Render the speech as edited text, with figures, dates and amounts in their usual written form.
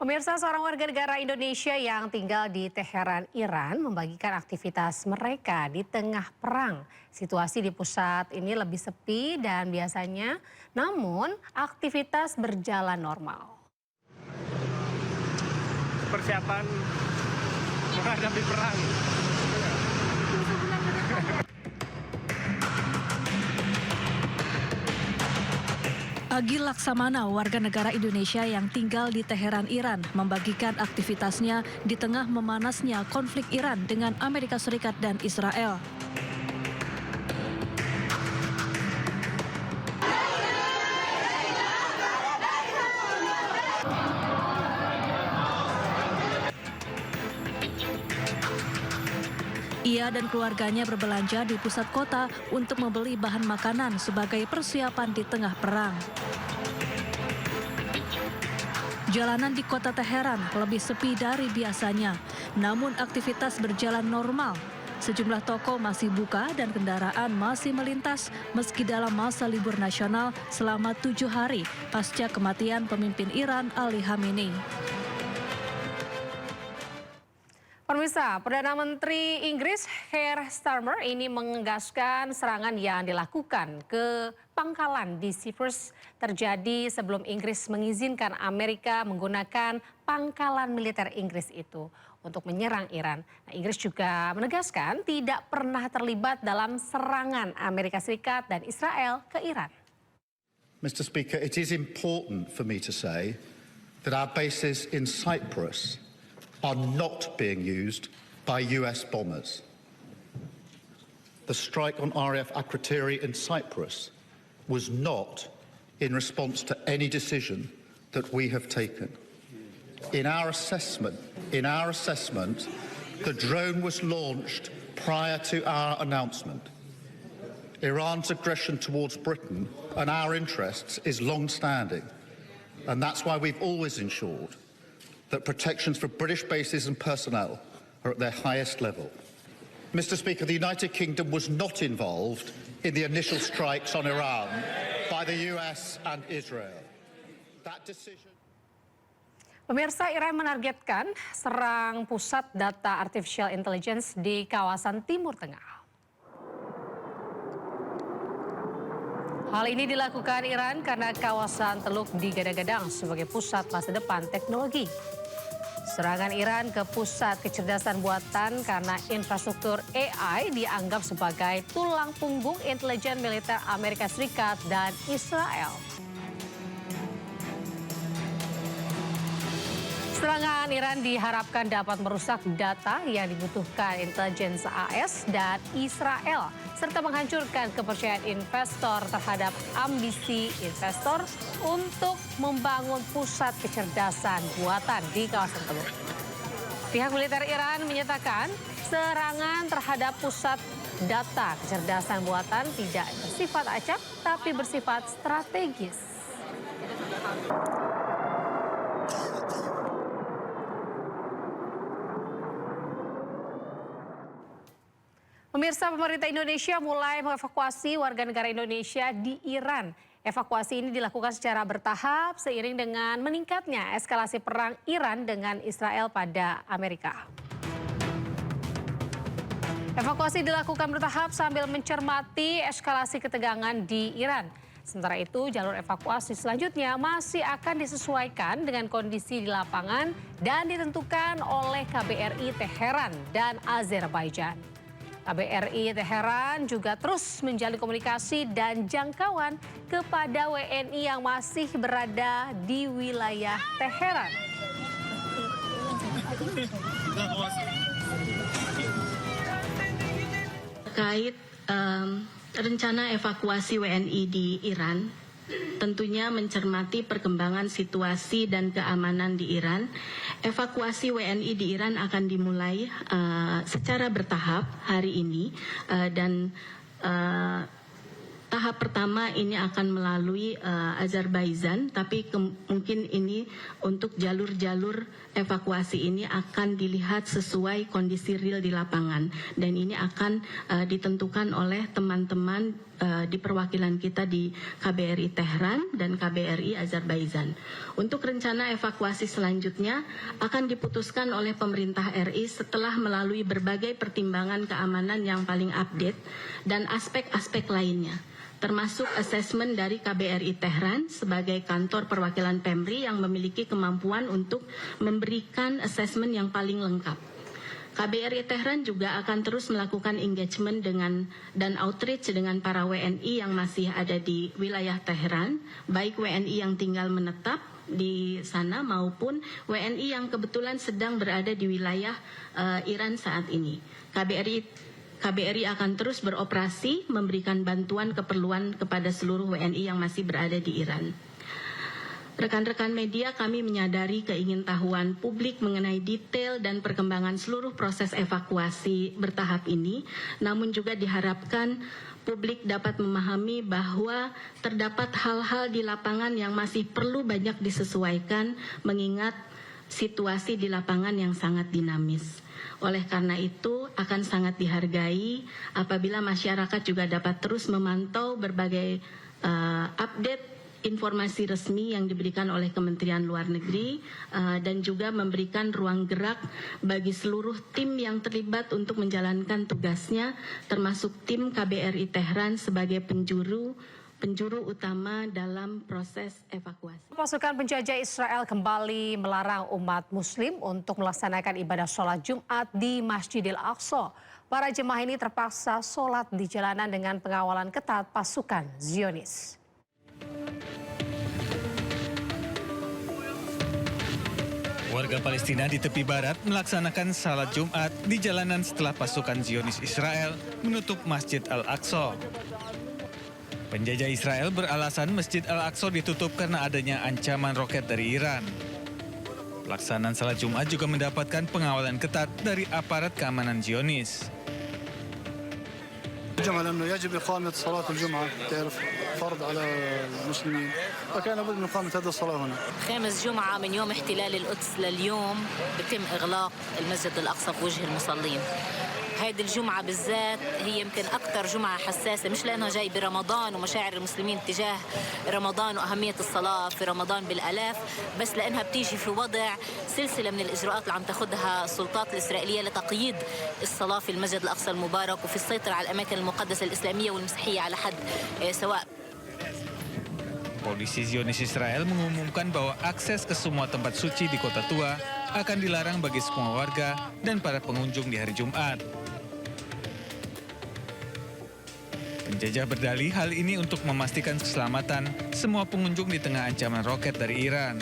Pemirsa, seorang warga negara Indonesia yang tinggal di Teheran, Iran membagikan aktivitas mereka di tengah perang. Situasi di pusat ini lebih sepi dan biasanya, namun aktivitas berjalan normal. Persiapan menghadapi perang. Agil Laksamana, warga negara Indonesia yang tinggal di Teheran, Iran, membagikan aktivitasnya di tengah memanasnya konflik Iran dengan Amerika Serikat dan Israel. Ia dan keluarganya berbelanja di pusat kota untuk membeli bahan makanan sebagai persiapan di tengah perang. Jalanan di kota Teheran lebih sepi dari biasanya, namun aktivitas berjalan normal. Sejumlah toko masih buka dan kendaraan masih melintas meski dalam masa libur nasional selama 7 hari pasca kematian pemimpin Iran Ali Khamenei. Pemirsa, Perdana Menteri Inggris Keir Starmer ini menegaskan serangan yang dilakukan ke pangkalan di Cyprus terjadi sebelum Inggris mengizinkan Amerika menggunakan pangkalan militer Inggris itu untuk menyerang Iran. Nah, Inggris juga menegaskan tidak pernah terlibat dalam serangan Amerika Serikat dan Israel ke Iran. Mr. Speaker, it is important for me to say that our bases in Cyprus are not being used by US bombers. The strike on RAF Akrotiri in Cyprus was not in response to any decision that we have taken. In our assessment, the drone was launched prior to our announcement. Iran's aggression towards Britain and our interests is long-standing, and that's why we've always ensured that protections for British bases and personnel are at their highest level. Mr. Speaker, the United Kingdom was not involved in the initial strikes on Iran by the US and Israel. That decision... Pemirsa, Iran menargetkan serang pusat data artificial intelligence di kawasan Timur Tengah. Hal ini dilakukan Iran karena kawasan Teluk digadang-gadang sebagai pusat masa depan teknologi. Serangan Iran ke pusat kecerdasan buatan karena infrastruktur AI dianggap sebagai tulang punggung intelijen militer Amerika Serikat dan Israel. Serangan Iran diharapkan dapat merusak data yang dibutuhkan intelijen AS dan Israel, serta menghancurkan kepercayaan investor terhadap ambisi investor untuk membangun pusat kecerdasan buatan di kawasan Teluk. Pihak militer Iran menyatakan serangan terhadap pusat data kecerdasan buatan tidak bersifat acak, tapi bersifat strategis. Pemirsa, pemerintah Indonesia mulai mengevakuasi warga negara Indonesia di Iran. Evakuasi ini dilakukan secara bertahap seiring dengan meningkatnya eskalasi perang Iran dengan Israel pada Amerika. Evakuasi dilakukan bertahap sambil mencermati eskalasi ketegangan di Iran. Sementara itu, jalur evakuasi selanjutnya masih akan disesuaikan dengan kondisi di lapangan dan ditentukan oleh KBRI Teheran dan Azerbaijan. KBRI Teheran juga terus menjalin komunikasi dan jangkauan kepada WNI yang masih berada di wilayah Teheran. Terkait rencana evakuasi WNI di Iran, tentunya mencermati perkembangan situasi dan keamanan di Iran. Evakuasi WNI di Iran akan dimulai secara bertahap hari ini dan tahap pertama ini akan melalui Azerbaijan, tapi mungkin ini untuk jalur-jalur evakuasi ini akan dilihat sesuai kondisi real di lapangan dan ini akan ditentukan oleh teman-teman di perwakilan kita di KBRI Tehran dan KBRI Azerbaijan. Untuk rencana evakuasi selanjutnya akan diputuskan oleh pemerintah RI setelah melalui berbagai pertimbangan keamanan yang paling update dan aspek-aspek lainnya, termasuk asesmen dari KBRI Tehran sebagai kantor perwakilan PEMRI yang memiliki kemampuan untuk memberikan asesmen yang paling lengkap. KBRI Tehran juga akan terus melakukan engagement dan outreach dengan para WNI yang masih ada di wilayah Tehran, baik WNI yang tinggal menetap di sana maupun WNI yang kebetulan sedang berada di wilayah Iran saat ini. KBRI akan terus beroperasi memberikan bantuan keperluan kepada seluruh WNI yang masih berada di Iran. Rekan-rekan media, kami menyadari keingintahuan publik mengenai detail dan perkembangan seluruh proses evakuasi bertahap ini, namun juga diharapkan publik dapat memahami bahwa terdapat hal-hal di lapangan yang masih perlu banyak disesuaikan mengingat situasi di lapangan yang sangat dinamis. Oleh karena itu, akan sangat dihargai apabila masyarakat juga dapat terus memantau berbagai update informasi resmi yang diberikan oleh Kementerian Luar Negeri dan juga memberikan ruang gerak bagi seluruh tim yang terlibat untuk menjalankan tugasnya, termasuk tim KBRI Tehran sebagai penjuru utama dalam proses evakuasi. Pasukan penjajah Israel kembali melarang umat muslim untuk melaksanakan ibadah sholat Jumat di Masjidil Aqsa. Para jemaah ini terpaksa sholat di jalanan dengan pengawalan ketat pasukan Zionis. Warga Palestina di tepi barat melaksanakan salat Jumat di jalanan setelah pasukan Zionis Israel menutup Masjid Al-Aqsa. Penjajah Israel beralasan Masjid Al-Aqsa ditutup karena adanya ancaman roket dari Iran. Pelaksanaan salat Jumat juga mendapatkan pengawalan ketat dari aparat keamanan Zionis. لأنه يجب إقامة صلاة الجمعة تعرف فرض على المسلمين فكان لابد من إقامة هذه الصلاة هنا. خامس جمعة من يوم احتلال القدس لليوم بتم إغلاق المسجد الأقصى في وجه المصلين. هيدي الجمعة بالذات هي يمكن أكثر جمعة حساسة، مش لأنها جاي برمضان ومشاعر المسلمين تجاه رمضان وأهمية الصلاة في رمضان بالآلاف، بس لأنها بتيجي في وضع سلسلة من الإجراءات اللي عم تاخذها السلطات الإسرائيلية لتقييد الصلاة في المسجد الأقصى المبارك وفي السيطرة على الأماكن المقدسة الإسلامية والمسيحية على حد سواء. Polisi Zionis Israel mengumumkan bahwa akses ke semua tempat suci di Kota Tua akan dilarang bagi semua warga dan para pengunjung di hari Jumat. Penjajah berdalih hal ini untuk memastikan keselamatan semua pengunjung di tengah ancaman roket dari Iran.